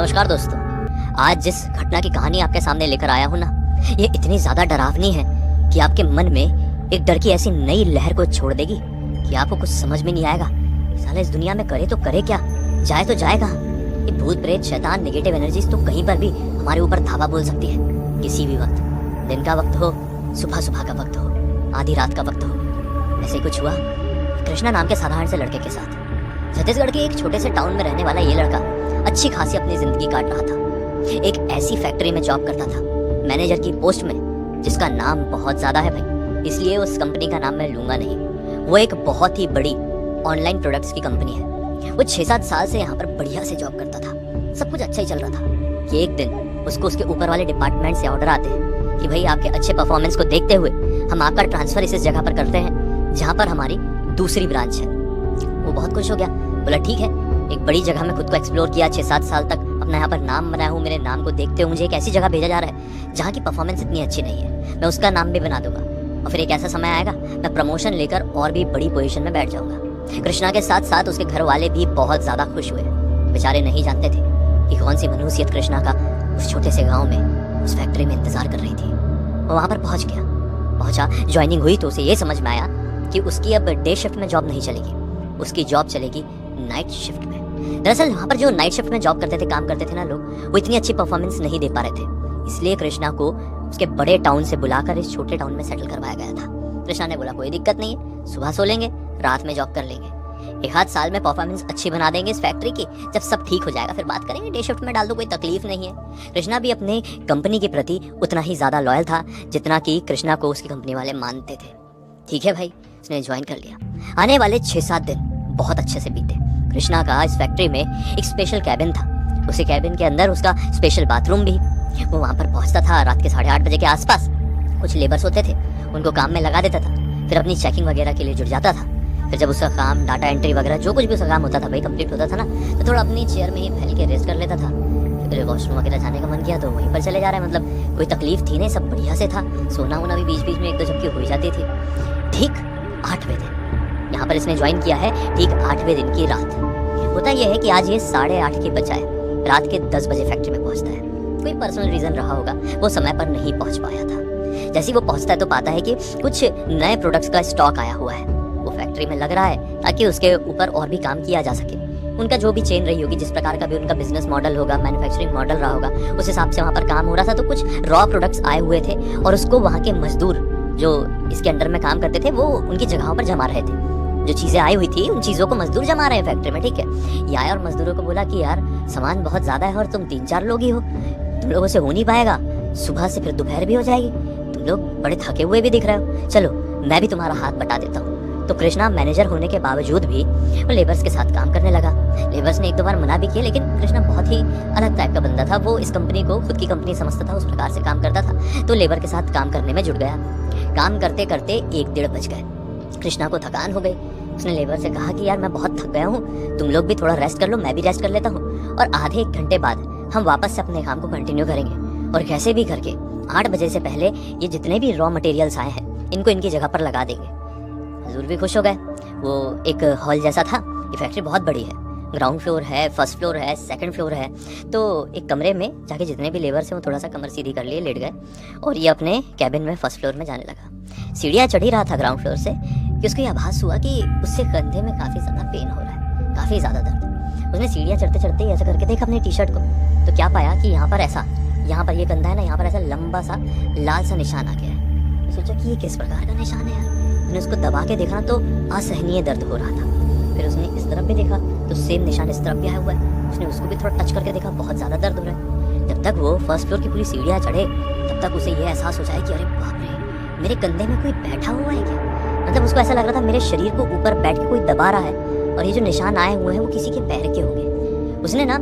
नमस्कार दोस्तों। आज जिस घटना की कहानी आपके सामने लेकर आया हूँ ना, ये इतनी ज्यादा डरावनी है कि आपके मन में एक डर की ऐसी नई लहर को छोड़ देगी कि आपको कुछ समझ में नहीं आएगा। साला इस दुनिया में करे तो करे क्या, जाए तो जाए कहाँ। ये भूत प्रेत शैतान नेगेटिव एनर्जीज तो कहीं पर भी हमारे ऊपर धावा बोल सकती है, किसी भी वक्त। दिन का वक्त हो, सुबह सुबह का वक्त हो, आधी रात का वक्त हो। ऐसे ही कुछ हुआ कृष्णा नाम के साधारण से लड़के के साथ। छत्तीसगढ़ के एक छोटे से टाउन में रहने वाला ये लड़का अच्छी खासी अपनी जिंदगी काट रहा था। एक ऐसी फैक्ट्री में जॉब करता था, मैनेजर की पोस्ट में, जिसका नाम बहुत ज्यादा है भाई, इसलिए उस कंपनी का नाम मैं लूंगा नहीं। वो एक बहुत ही बड़ी ऑनलाइन प्रोडक्ट्स की कंपनी है। वो 6-7 साल से यहाँ पर बढ़िया से जॉब करता था, सब कुछ अच्छा ही चल रहा था कि एक दिन उसको उसके ऊपर वाले डिपार्टमेंट से ऑर्डर आते हैं कि भाई आपके अच्छे परफॉर्मेंस को देखते हुए हम आपका ट्रांसफर इस जगह पर करते हैं जहाँ पर हमारी दूसरी ब्रांच है। वो बहुत खुश हो गया, बोला ठीक है। एक बड़ी जगह में खुद को एक्सप्लोर किया, 6-7 साल तक अपना यहाँ पर नाम बनाया हूँ। मेरे नाम को देखते हुए मुझे एक ऐसी जगह भेजा जा रहा है जहाँ की परफॉर्मेंस इतनी अच्छी नहीं है, मैं उसका नाम भी बना दूंगा और फिर एक ऐसा समय आएगा मैं प्रमोशन लेकर और भी बड़ी पोजीशन में बैठ जाऊंगा। कृष्णा के साथ साथ उसके घर वाले भी बहुत ज्यादा खुश हुए। बेचारे नहीं जानते थे कि कौन सी मनहूसियत कृष्णा का उस छोटे से गाँव में उस फैक्ट्री में इंतजार कर रही थी। वो वहाँ पर पहुंचा, ज्वाइनिंग हुई तो उसे ये समझ में आया कि उसकी अब डे शिफ्ट में जॉब नहीं चलेगी, उसकी जॉब चलेगी नाइट शिफ्ट में। दरअसल वहाँ पर जो नाइट शिफ्ट में जॉब करते थे, काम करते थे ना लोग, वो इतनी अच्छी परफॉर्मेंस नहीं दे पा रहे थे, इसलिए कृष्णा को उसके बड़े टाउन से बुलाकर इस छोटे टाउन में सेटल करवाया गया था। कृष्णा ने बोला कोई दिक्कत नहीं है, सुबह सो लेंगे, रात में जॉब कर लेंगे, 1-8 साल में परफॉर्मेंस अच्छी बना देंगे इस फैक्ट्री की, जब सब ठीक हो जाएगा फिर बात करेंगे, डे शिफ्ट में डाल दो, कोई तकलीफ नहीं है। कृष्णा भी अपने कंपनी के प्रति उतना ही ज्यादा लॉयल था जितना कि कृष्णा को उसकी कंपनी वाले मानते थे। ठीक है भाई, उसने ज्वाइन कर लिया। आने वाले 6-7 दिन बहुत अच्छे से बीते। कृष्णा का इस फैक्ट्री में एक स्पेशल कैबिन था, उसी कैबिन के अंदर उसका स्पेशल बाथरूम भी। वो वहाँ पर पहुँचता था रात के 8:30 बजे के आसपास। कुछ लेबर्स होते थे, उनको काम में लगा देता था, फिर अपनी चेकिंग वगैरह के लिए जुट जाता था। फिर जब उसका काम डाटा एंट्री वगैरह जो कुछ भी उसका काम होता था भाई कंप्लीट होता था ना, तो थोड़ा अपनी चेयर में ही फैल के रेस्ट कर लेता था। फिर वॉशरूम वगैरह जाने का मन किया तो वहीं पर चले जा रहे हैं, मतलब कोई तकलीफ थी नहीं, सब बढ़िया से था। सोना वोना भी बीच बीच में 1-2 झपकी हो जाती थी। ठीक 8वें दिन यहाँ पर इसने ज्वाइन किया है, ठीक 8वें दिन की रात। होता यह है कि आज ये 8:30 की बजाय रात के 10 बजे फैक्ट्री में पहुंचता है। कोई पर्सनल रीजन रहा होगा, वो समय पर नहीं पहुंच पाया था। जैसे ही वो पहुंचता है तो पाता है कि कुछ नए प्रोडक्ट्स का स्टॉक आया हुआ है, वो फैक्ट्री में लग रहा है ताकि उसके ऊपर और भी काम किया जा सके। उनका जो भी चेन रही होगी, जिस प्रकार का भी उनका बिजनेस मॉडल होगा, मैन्युफैक्चरिंग मॉडल रहा होगा, उस हिसाब से वहाँ पर काम हो रहा था। तो कुछ रॉ प्रोडक्ट्स आए हुए थे और उसको वहाँ के मजदूर जो इसके अंडर में काम करते थे वो उनकी जगहों पर जमा रहे थे। जो चीजें आई हुई थी उन चीजों को मजदूर जमा रहे हैं फैक्ट्री में। ठीक है, ये आया और मजदूरों को बोला कि यार सामान बहुत ज्यादा है और तुम 3-4 लोग ही हो, तुम लोगों से हो नहीं पाएगा, सुबह से फिर दोपहर भी हो जाएगी, तुम लोग बड़े थके हुए भी दिख रहे हो, चलो मैं भी तुम्हारा हाथ बटा देता हूँ। तो कृष्णा मैनेजर होने के बावजूद भी वो लेबर्स के साथ काम करने लगा। लेबर्स ने 1-2 बार मना भी किया, लेकिन कृष्णा बहुत ही अलग टाइप का बंदा था। वो इस कंपनी को खुद की कंपनी समझता था, उस प्रकार से काम करता था। तो लेबर के साथ काम करने में जुट गया। काम करते करते 1-1:30 बज गए। कृष्णा को थकान हो गई। उसने लेबर से कहा कि यार मैं बहुत थक गया हूँ, तुम लोग भी थोड़ा रेस्ट कर लो, मैं भी रेस्ट कर लेता हूँ, और आधे 1 घंटे बाद हम वापस से अपने काम को कंटिन्यू करेंगे। और कैसे भी करके 8 बजे से पहले ये जितने भी रॉ मटेरियल्स आए हैं इनको इनकी जगह पर लगा देंगे। मजदूर भी खुश हो गए। वो एक हॉल जैसा था, ये फैक्ट्री बहुत बड़ी है, ग्राउंड फ्लोर है, फर्स्ट फ्लोर है, सेकंड फ्लोर है। तो एक कमरे में जाके जितने भी लेबर्स हैं वो थोड़ा सा कमर सीधी कर लिए, लेट गए और ये अपने कैबिन में फर्स्ट फ्लोर में जाने लगा। सीढ़ियाँ चढ़ ही रहा था ग्राउंड फ्लोर से कि उसको ये आभास हुआ कि उससे कंधे में काफ़ी ज़्यादा पेन हो रहा है, काफ़ी ज़्यादा दर्द। उसने सीढ़ियाँ चढ़ते चढ़ते ऐसा करके देखा अपनी टी-शर्ट को, तो क्या पाया कि यहाँ पर ये कंधा है ना, यहाँ पर ऐसा लंबा सा लाल सा निशान आ गया है। सोचा कि ये किस प्रकार का निशान है यार। उसने उसको दबा के देखा तो असहनीय दर्द हो रहा था। फिर उसने इस तरफ भी देखा तो सेम निशान इस तरफ भी आया हुआ है। उसने उसको भी थोड़ा टच करके देखा, बहुत ज़्यादा दर्द हो रहा है। जब तक वो फर्स्ट फ्लोर की पूरी सीढ़ियाँ चढ़े तब तक उसे ये एहसास हो जाए कि अरे बाप रे, मेरे कंधे में कोई बैठा हुआ है क्या। मतलब उसको ऐसा लग रहा था मेरे शरीर को ऊपर बैठ के कोई दबा रहा है और ये जो निशान आए हुए हैं वो किसी के पैर के होंगे। उसने ना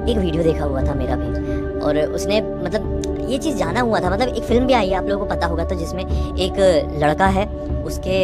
एक वीडियो देखा हुआ था मेरा भी, और उसने मतलब ये चीज़ जाना हुआ था। मतलब एक फिल्म भी आई है, आप लोगों को पता होगा, तो जिसमें एक लड़का है, उसके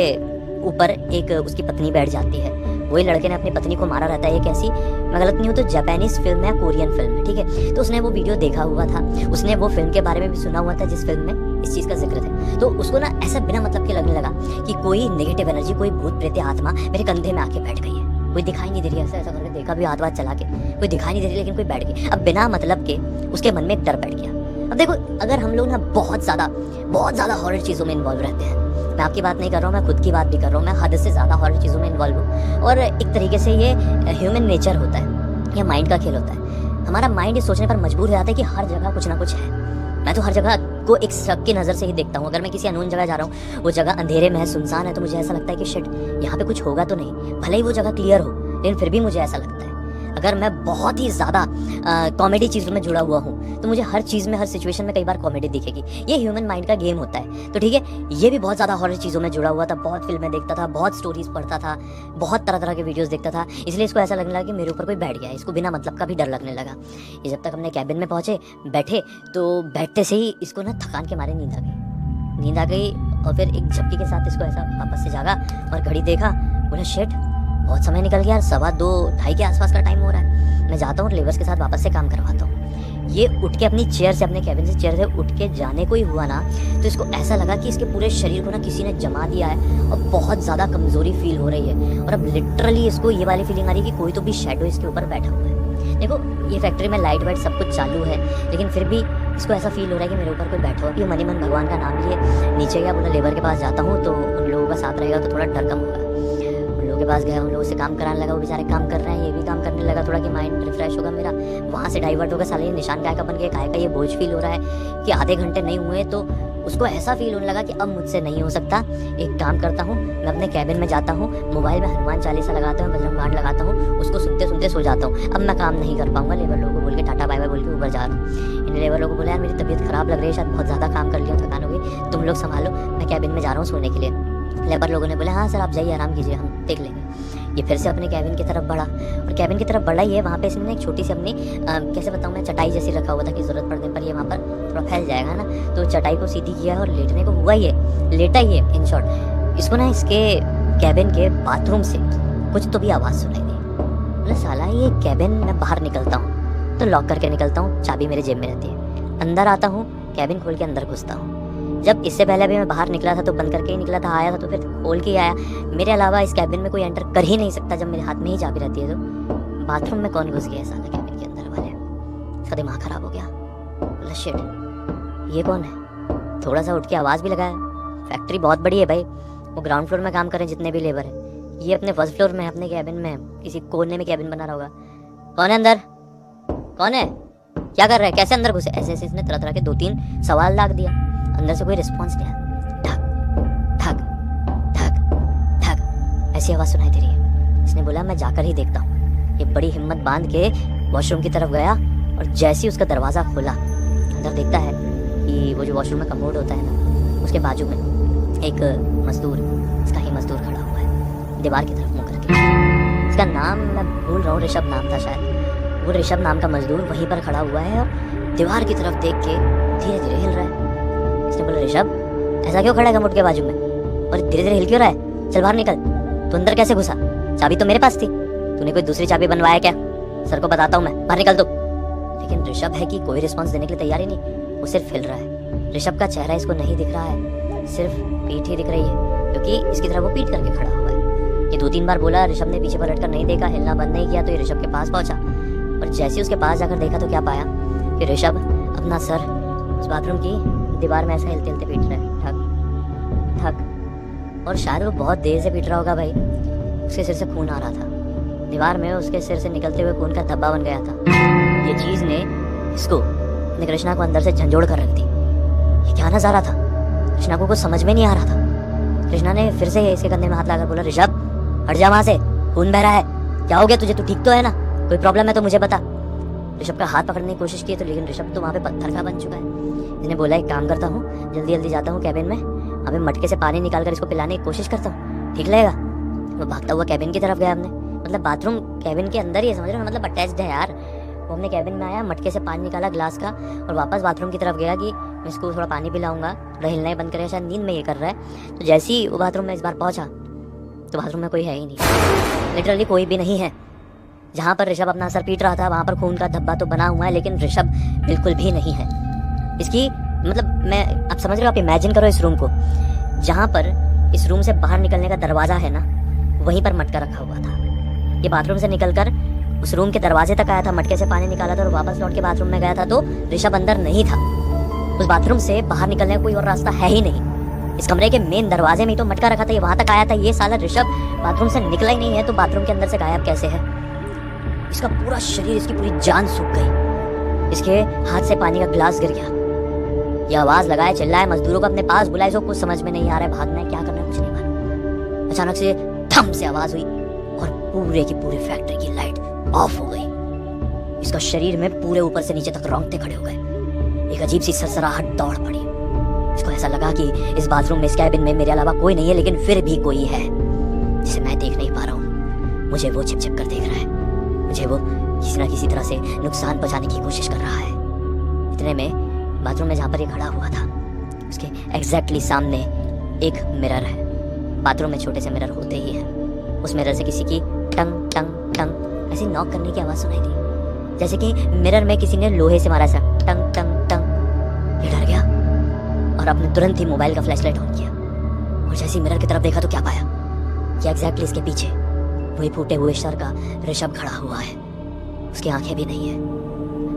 ऊपर एक उसकी पत्नी बैठ जाती है। वही लड़के ने अपनी पत्नी को मारा रहता है। एक ऐसी, मैं गलत नहीं हूँ तो जापानीज फिल्म है, कोरियन फिल्म है, ठीक है। तो उसने वो वीडियो देखा हुआ था, उसने वो फिल्म के बारे में भी सुना हुआ था जिस फिल्म में इस चीज़ का जिक्र था। तो उसको ना ऐसा बिना मतलब के लगने लगा कि कोई नेगेटिव एनर्जी, कोई भूत प्रेत आत्मा मेरे कंधे में आके बैठ गई है। कोई दिखाई नहीं दे रही, ऐसा ऐसा करके देखा भी हाथ चला के, कोई दिखाई नहीं दे रही, लेकिन कोई बैठ गई। अब बिना मतलब के उसके मन में एक डर बैठ गया। अब देखो, अगर हम लोग ना बहुत ज़्यादा हॉरर चीज़ों में इन्वॉल्व रहते हैं, मैं आपकी बात नहीं कर रहा हूँ, मैं खुद की बात भी कर रहा हूँ, मैं हद से ज़्यादा हॉरर चीज़ों में इन्वॉल्व हूँ, और एक तरीके से ये ह्यूमन नेचर होता है, ये माइंड का खेल होता है। हमारा माइंड ये सोचने पर मजबूर हो जाता है कि हर जगह कुछ ना कुछ है। मैं तो हर जगह को एक शक की नज़र से ही देखता हूँ। अगर मैं किसी अननोन जगह जा रहा हूँ, वो जगह अंधेरे में है, सुनसान है, तो मुझे ऐसा लगता है कि शिट, यहाँ पे कुछ होगा तो नहीं। भले ही वो जगह क्लियर हो, लेकिन फिर भी मुझे ऐसा लगता है। अगर मैं बहुत ही ज़्यादा कॉमेडी चीज़ों में जुड़ा हुआ हूँ, तो मुझे हर चीज़ में, हर सिचुएशन में कई बार कॉमेडी दिखेगी। ये ह्यूमन माइंड का गेम होता है। तो ठीक है, ये भी बहुत ज़्यादा हॉरर चीज़ों में जुड़ा हुआ था, बहुत फिल्में देखता था, बहुत स्टोरीज पढ़ता था, बहुत तरह तरह के वीडियोस देखता था, इसलिए इसको ऐसा लगने लगा कि मेरे ऊपर कोई बैठ गया है। इसको बिना मतलब का भी डर लगने लगा। ये जब तक हमने कैबिन में पहुँचे, बैठे, तो बैठते से ही इसको ना थकान के मारे नींद आ गई, और फिर एक झपकी के साथ इसको ऐसा वापस से जागा और घड़ी देखा, बोला शिट, बहुत समय निकल गया यार, 2:15 के आसपास का टाइम हो रहा है। मैं जाता हूँ और लेबर्स के साथ वापस से काम करवाता हूँ। ये उठ के अपनी चेयर से, अपने कैबिन से चेयर से उठ के जाने को ही हुआ ना, तो इसको ऐसा लगा कि इसके पूरे शरीर को ना किसी ने जमा दिया है, और बहुत ज़्यादा कमज़ोरी फील हो रही है। और अब लिटरली इसको ये वाली फीलिंग आ रही है कि कोई तो भी शेडो इसके ऊपर बैठा हुआ है। देखो, ये फैक्ट्री में लाइट वाइट सब कुछ चालू है, लेकिन फिर भी इसको ऐसा फील हो रहा है कि मेरे ऊपर कोई बैठा हुआ है। ये मनी मन भगवान का नाम लिए नीचे गया, बोला लेबर के पास जाता हूँ तो उन लोगों का साथ रहेगा तो थोड़ा डर कम होगा। उन लोगों के पास गया, उन लोगों से काम कराने लगा, वो बेचारे काम कर रहे हैं, ये भी काम करने लगा, थोड़ा कि माइंड रिफ्रेश होगा मेरा। वहाँ से डाइवर्ट होगा, साले ये निशान काय का बन गया, काय का ये बोझ फील हो रहा है कि आधे घंटे नहीं हुए, तो उसको ऐसा फील होने लगा कि अब मुझसे नहीं हो सकता। एक काम करता हूँ, मैं अपने कैबिन में जाता हूँ, मोबाइल में हनुमान चालीसा लगाता हूँ, बजरंग बाण लगाता हूँ, उसको सुनते सुनते सो जाता हूँ। अब मैं काम नहीं कर पाऊंगा। लेबर लोगों को बोल के टाटा बाय बाय बोल के ऊपर जा रहा हूँ। इन लेबर लोगों को बोला, यार मेरी तबीयत खराब लग रही है, शायद बहुत ज़्यादा काम कर लिया, थकान हो गई, तुम लोग संभालो, मैं कैबिन में जा रहा हूँ सोने के लिए। लेबर लोगों ने बोला, हाँ सर आप जाइए, आराम कीजिए, हम देख लेंगे। ये फिर से अपने कैबिन की तरफ बढ़ा, और कैबिन की तरफ बढ़ा ही है, वहाँ पे इसने एक छोटी सी अपनी कैसे बताऊँ मैं, चटाई जैसी रखा हुआ था कि ज़रूरत पड़ने पर ये वहाँ पर थोड़ा फैल जाएगा ना, तो चटाई को सीधी किया और लेटने को हुआ ही है, लेटा ही है। इन शॉर्ट, इसको ना इसके कैबिन के बाथरूम से कुछ तो भी आवाज़ सुनाई दी। बोला साला ये कैबिन, मैं बाहर निकलता हूँ तो लॉक करके निकलता हूँ, चाबी मेरे जेब में रहती है, अंदर आता हूँ, कैबिन खोल के अंदर घुसता हूँ। जब इससे पहले भी मैं बाहर निकला था तो बंद करके ही निकला था, आया था तो फिर खोल के ही आया। मेरे अलावा इस कैबिन में कोई एंटर कर ही नहीं सकता जब मेरे हाथ में ही चाबी रहती है। तो बाथरूम में कौन घुस गया है साला कैबिन के अंदर वाले? इसका दिमाग खराब हो गया। बोला शिट, ये कौन है? थोड़ा सा उठ के आवाज़ भी लगाया। फैक्ट्री बहुत बड़ी है भाई, वो ग्राउंड फ्लोर में काम करें जितने भी लेबर है, ये अपने फर्स्ट फ्लोर में अपने कैबिन में किसी कोने में कैबिन बना रहा होगा। कौन है अंदर? कौन है? क्या कर रहा है? कैसे अंदर घुसे? ऐसे ऐसे इसने तरह तरह के 2-3 सवाल दाग दिया। अंदर से कोई रिस्पॉन्स नहीं आया। ठक ठक ठक ठक ऐसी आवाज़ सुनाई दे रही है। इसने बोला मैं जाकर ही देखता हूँ। ये बड़ी हिम्मत बांध के वॉशरूम की तरफ गया, और जैसे ही उसका दरवाज़ा खोला, अंदर देखता है कि वो जो वॉशरूम में कमोड होता है ना, उसके बाजू में एक मजदूर, इसका ही मजदूर खड़ा हुआ है, दीवार की तरफ मुँह करके। इसका नाम मैं भूल रहा हूँ, ऋषभ नाम था शायद। वो ऋषभ नाम का मजदूर वहीं पर खड़ा हुआ है और दीवार की तरफ देख के धीरे धीरे हिल रहा है। इसने बोला ऋषभ ऐसा क्यों खड़ा है कमोड के बाजू में, और धीरे धीरे हिल क्यों रहा है? चल बाहर निकल। तू अंदर कैसे घुसा? चाबी तो मेरे पास थी, तूने कोई दूसरी चाबी बनवाया क्या? सर को बताता हूँ मैं, बाहर निकल तू। लेकिन ऋषभ है कि कोई रिस्पॉन्स देने के लिए तैयार ही नहीं, वो सिर्फ हिल रहा है। ऋषभ का चेहरा इसको नहीं दिख रहा है, सिर्फ पीठ ही दिख रही है, क्योंकि इसकी तरफ वो पीठ करके खड़ा हुआ है। ये 2-3 बार बोला, ऋषभ ने पीछे पलट कर नहीं देखा, हिलना बंद नहीं किया। तो ये ऋषभ के पास पहुंचा, और जैसे ही उसके पास जाकर देखा तो क्या पाया कि ऋषभ अपना सर उस बाथरूम की दीवार में ऐसा हिलते हिलते पीट रहा है, ठक ठक। और शायद वो बहुत देर से पीट रहा होगा भाई, उसके सिर से खून आ रहा था। दीवार में उसके सिर से निकलते हुए खून का धब्बा बन गया था। ये चीज़ ने इसको, अपने कृष्णा को अंदर से झंझोड़ कर रख दी। ये क्या नज़ारा था? कृष्णा को कुछ समझ में नहीं आ रहा था। कृष्णा ने फिर से इसके कंधे में हाथ लगाकर बोला ऋषभ हट जा वहाँ से, खून बह रहा है, क्या हो गया तुझे? तू ठीक तो है ना? कोई प्रॉब्लम है तो मुझे बता। ऋषभ का हाथ पकड़ने की कोशिश की तो, लेकिन ऋषभ तो वहाँ पे पत्थर का बन चुका है। इसने बोला एक काम करता हूँ, जल्दी जल्दी जाता हूँ कैबिन में, अभी मटके से पानी निकाल कर इसको पिलाने की कोशिश करता हूँ, ठीक लगेगा? वो भागता हुआ कैबिन की तरफ गया। हमने मतलब बाथरूम कैबिन के अंदर ही है, समझ रहे हो, मतलब अटैच्ड है यार। वो अपने कैबिन में आया, मटके से पानी निकाला ग्लास का, और वापस बाथरूम की तरफ गया कि मैं इसको थोड़ा पानी पिलाऊंगा, थोड़ा हिलना ही बंद करेगा, शायद नींद में ये कर रहा है। तो जैसे ही वो बाथरूम में इस बार पहुंचा तो बाथरूम में कोई है ही नहीं, लिटरली कोई भी नहीं है। जहाँ पर ऋषभ अपना सर पीट रहा था वहाँ पर खून का धब्बा तो बना हुआ है, लेकिन ऋषभ बिल्कुल भी नहीं है। इसकी मतलब मैं, आप समझ रहे हो, आप इमेजिन करो इस रूम को, जहाँ पर इस रूम से बाहर निकलने का दरवाज़ा है ना, वहीं पर मटका रखा हुआ था। ये बाथरूम से निकलकर उस रूम के दरवाजे तक आया था, मटके से पानी निकाला था और वापस लौट के बाथरूम में गया था, तो ऋषभ अंदर नहीं था। उस बाथरूम से बाहर निकलने का कोई और रास्ता है ही नहीं। इस कमरे के मेन दरवाजे में ही तो मटका रखा था, ये वहां तक आया था। ये साला ऋषभ बाथरूम से निकला ही नहीं है, तो बाथरूम के अंदर से गायब कैसे है? इसका पूरा शरीर, इसकी पूरी जान सूख गई। इसके हाथ से पानी का गिलास गिर गया। ये आवाज लगाए, चिल्लाए, मजदूरों को अपने पास बुलाए, इसको कुछ समझ में नहीं आ रहा है, भागना है क्या करना है कुछ नहीं मालूम। अचानक से धम से आवाज हुई और पूरे की पूरी फैक्ट्री की लाइट ऑफ हो गई। इसका शरीर में पूरे ऊपर से नीचे तक रोंगटे खड़े हो गए। एक अजीब सी सरसराहट दौड़ पड़ी। इसको ऐसा लगा कि इस बाथरूम में, इस कैबिन में मेरे अलावा कोई नहीं है, लेकिन फिर भी कोई है जिसे मैं देख नहीं पा रहा हूँ। मुझे वो छिप छिप कर देख रहा है, मुझे वो किसी ना किसी तरह से नुकसान पहुंचाने की कोशिश कर रहा है। इतने में बाथरूम में जहाँ पर ये खड़ा हुआ था, उसके एग्जैक्टली सामने एक मिरर है। बाथरूम में छोटे से मिरर होते ही है। उस मिरर से किसी की टंग टंग टंग ऐसी नॉक करने की आवाज़ सुनाई दी, जैसे कि मिरर में किसी ने लोहे से मारा, सा टंग टंग टंग। ये डर गया और अपने तुरंत ही मोबाइल का फ्लैशलाइट ऑन किया और जैसे ही मिरर की तरफ देखा तो क्या पाया कि एग्जैक्टली इसके पीछे वही फूटे हुए सर का ऋषभ खड़ा हुआ है। उसकी आंखें भी नहीं है,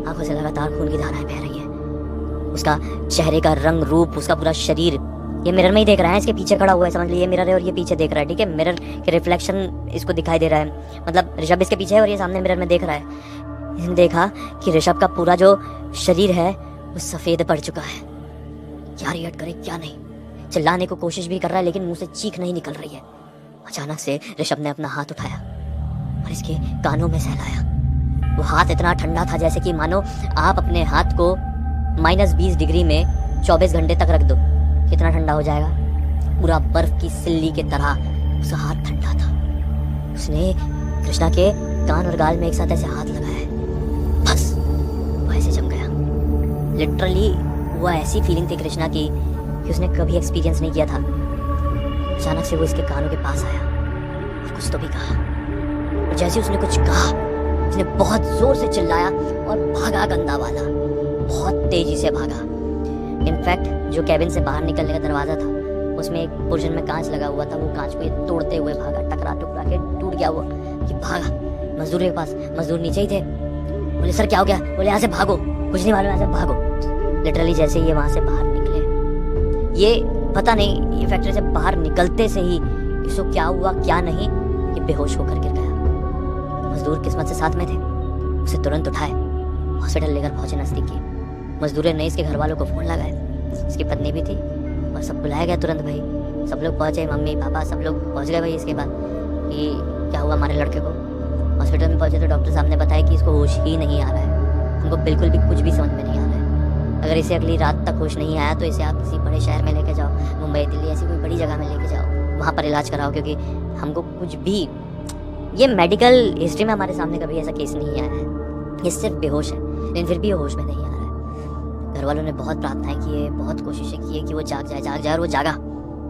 आंखों से लगातार खून की धाराएं बह रही हैं। उसका चेहरे का रंग रूप, उसका पूरा शरीर ये मिरर में ही देख रहा है। इसके पीछे खड़ा हुआ है, समझ लीजिए मिरर है और ये पीछे देख रहा है, ठीक है। मिरर के रिफ्लेक्शन इसको दिखाई दे रहा है, मतलब ऋषभ इसके पीछे है और ये सामने मिरर में देख रहा है। इसने देखा कि ऋषभ का पूरा जो शरीर है वो सफेद पड़ चुका है। क्या रिएक्ट करे क्या नहीं, चिल्लाने को कोशिश भी कर रहा है लेकिन मुंह से चीख नहीं निकल रही है। अचानक से ऋषभ ने अपना हाथ उठाया और इसके कानों में सहलाया। वो हाथ इतना ठंडा था जैसे कि मानो आप अपने हाथ को -20 डिग्री में 24 घंटे तक रख दो, कितना ठंडा हो जाएगा। पूरा बर्फ की सिल्ली के तरह उसका हाथ ठंडा था। उसने कृष्णा के कान और गाल में एक साथ ऐसे हाथ लगाया, बस वो ऐसे जम गया। लिटरली वो ऐसी फीलिंग थी कृष्णा की कि उसने कभी एक्सपीरियंस नहीं किया था। अचानक से वो इसके कानों के पास आया और कुछ तो भी कहा, और जैसे उसने कुछ कहा उसने बहुत जोर से चिल्लाया और भागा, गंदा वाला बहुत तेजी से भागा। इनफैक्ट जो कैबिन से बाहर निकलने का दरवाजा था उसमें एक पोर्शन में कांच लगा हुआ था, वो कांच को ये तोड़ते हुए भागा, टकरा टुकरा के टूट गया वो। ये भागा मजदूर के पास, मजदूर नीचे ही थे। बोले सर क्या हो गया? बोले यहाँ से भागो, कुछ नहीं मालूम, यहाँ से भागो। लिटरली जैसे ये वहां से बाहर निकले, ये पता नहीं, ये फैक्ट्री से बाहर निकलते से ही इसको क्या हुआ क्या नहीं, ये बेहोश होकर गिर गया। मजदूर किस्मत से साथ में थे, उसे तुरंत उठाए, हॉस्पिटल लेकर पहुंचे नजदीकी। मजदूरों ने इसके घर वालों को फोन लगाए, इसकी पत्नी भी थी और सब बुलाया गया तुरंत। भाई सब लोग पहुंचे, मम्मी पापा सब लोग पहुंच गए भाई। इसके बाद कि क्या हुआ हमारे लड़के को, हॉस्पिटल में पहुंचे तो डॉक्टर साहब ने बताया कि इसको होश ही नहीं आ रहा है, हमको बिल्कुल भी कुछ भी समझ में नहीं आ रहा है। अगर इसे अगली रात तक होश नहीं आया तो इसे आप किसी बड़े शहर में लेके जाओ, मुंबई दिल्ली ऐसी कोई बड़ी जगह में लेके जाओ, वहाँ पर इलाज कराओ, क्योंकि हमको कुछ भी, ये मेडिकल हिस्ट्री में हमारे सामने कभी ऐसा केस नहीं आया है। ये सिर्फ बेहोश है लेकिन फिर भी होश में नहीं आ रहा है। घर वालों ने बहुत प्रार्थनाएं की है, बहुत कोशिशें की है कि वो जाग जाए और वो जागा,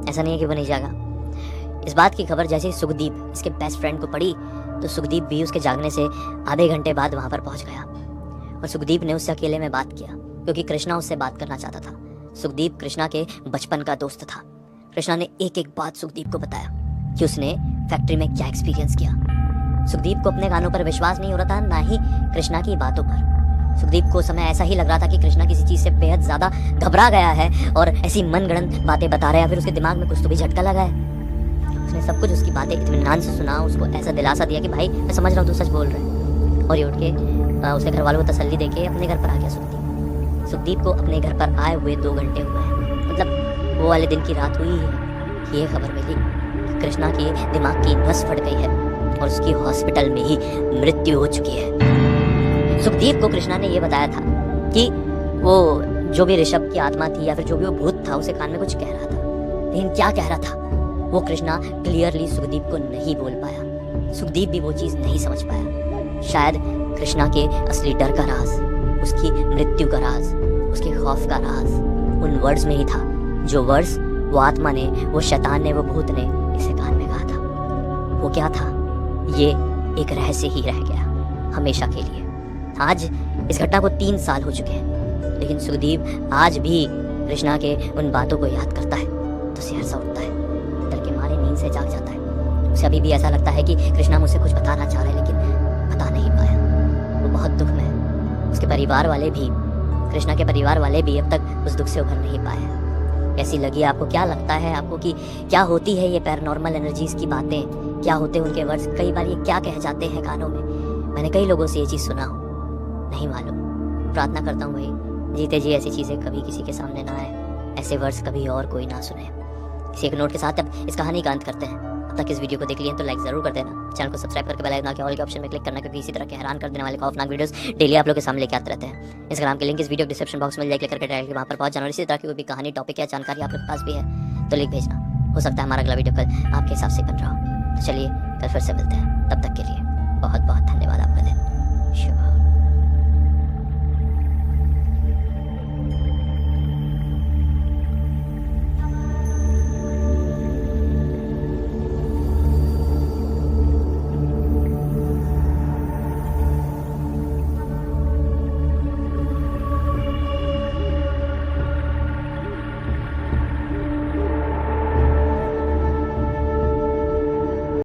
ऐसा नहीं है कि वो नहीं जागा। इस बात की खबर जैसे सुखदीप इसके बेस्ट फ्रेंड को पड़ी तो सुखदीप भी उसके जागने से आधे घंटे बाद वहां पर पहुंच गया और सुखदीप ने उससे अकेले में बात किया क्योंकि कृष्णा उससे बात करना चाहता था। सुखदीप कृष्णा के बचपन का दोस्त था। कृष्णा ने एक एक बात सुखदीप को बताया कि उसने फैक्ट्री में क्या एक्सपीरियंस किया। सुखदीप को अपने कानों पर विश्वास नहीं हो रहा था, ना ही कृष्णा की बातों पर। सुखदीप को समय ऐसा ही लग रहा था कि कृष्णा किसी चीज से बेहद ज्यादा घबरा गया है और ऐसी मनगढ़ंत बातें बता रहा है, फिर उसके दिमाग में कुछ तो भी झटका लगा है। उसने सब कुछ उसकी बातें इत्मीनान से सुना, उसको ऐसा दिलासा दिया कि भाई मैं समझ रहा हूँ तू सच बोल रहा है, और ये उठ के उसके घर वालों को तसल्ली देके अपने घर पर आ गया सुखदीप को अपने घर पर आए हुए 2 घंटे हुए हैं, मतलब वो वाले दिन की रात हुई है कि ये खबर मिली कि कृष्णा की दिमाग की नस फट गई है और उसकी हॉस्पिटल में ही मृत्यु हो चुकी है। सुखदीप को कृष्णा ने ये बताया था कि वो जो भी ऋषभ की आत्मा थी या फिर जो भी वो भूत था उसे कान में कुछ कह रहा था, लेकिन क्या कह रहा था वो कृष्णा क्लियरली सुखदीप को नहीं बोल पाया। सुखदीप भी वो चीज नहीं समझ पाया। शायद कृष्णा के असली डर का राज, उसकी मृत्यु का राज, उसके खौफ का राज उन वर्ड्स में ही था, जो वर्ड्स वो आत्मा ने, वो शैतान ने, वो भूत ने इसे कान में कहा था। वो क्या था? ये एक रहस्य ही रह गया हमेशा के लिए। आज इस घटना को 3 साल हो चुके हैं, लेकिन सुखदीप आज भी कृष्णा के उन बातों को याद करता है तो सिहरसा उठता है, डर के मारे नींद से जाग जाता है। उसे अभी भी ऐसा लगता है कि कृष्णा मुझसे कुछ बताना चाह रहा है, लेकिन बता नहीं पाया। वो बहुत दुख में है। उसके परिवार वाले भी, कृष्णा के परिवार वाले भी अब तक उस दुख से उभर नहीं पाए। कैसी लगी आपको? क्या लगता है आपको कि क्या होती है ये पैरानॉर्मल एनर्जीज की बातें? क्या होते हैं उनके वर्ड्स? कई बार ये क्या कह जाते हैं कानों में? मैंने कई लोगों से ये चीज़ सुना हो, नहीं मालूम। प्रार्थना करता हूँ भाई जीते जी ऐसी चीज़ें कभी किसी के सामने ना आए, ऐसे वर्ड्स कभी और कोई ना सुने। इसी एक नोट के साथ अब इस कहानी का अंत करते हैं। अब तक इस वीडियो को देख लिए तो लाइक जरूर कर देना, चैनल को सब्सक्राइब करके बेल आइकन के ऑल के ऑप्शन में क्लिक करना, क्योंकि इसी तरह के हैरान कर देने वाले खौफनाक वीडियोस डेली आप लोग के सामने लेके आते रहते हैं। इंस्टाग्राम के लिंक इस वीडियो डिस्क्रिप्शन बॉक्स में मिल जाए, क्लिक करके डायरेक्टली वहाँ पर पहुंच जाना। और इसी तरह की कोई भी कहानी, टॉपिक या जानकारी आप लोग के पास भी है तो लिंक भेजना। हो सकता है हमारा अगला वीडियो कल आपके हिसाब से बन रहा हो। तो चलिए कल फिर से मिलते हैं, तब तक के लिए बहुत बहुत धन्यवाद। आपका दिन शुभ।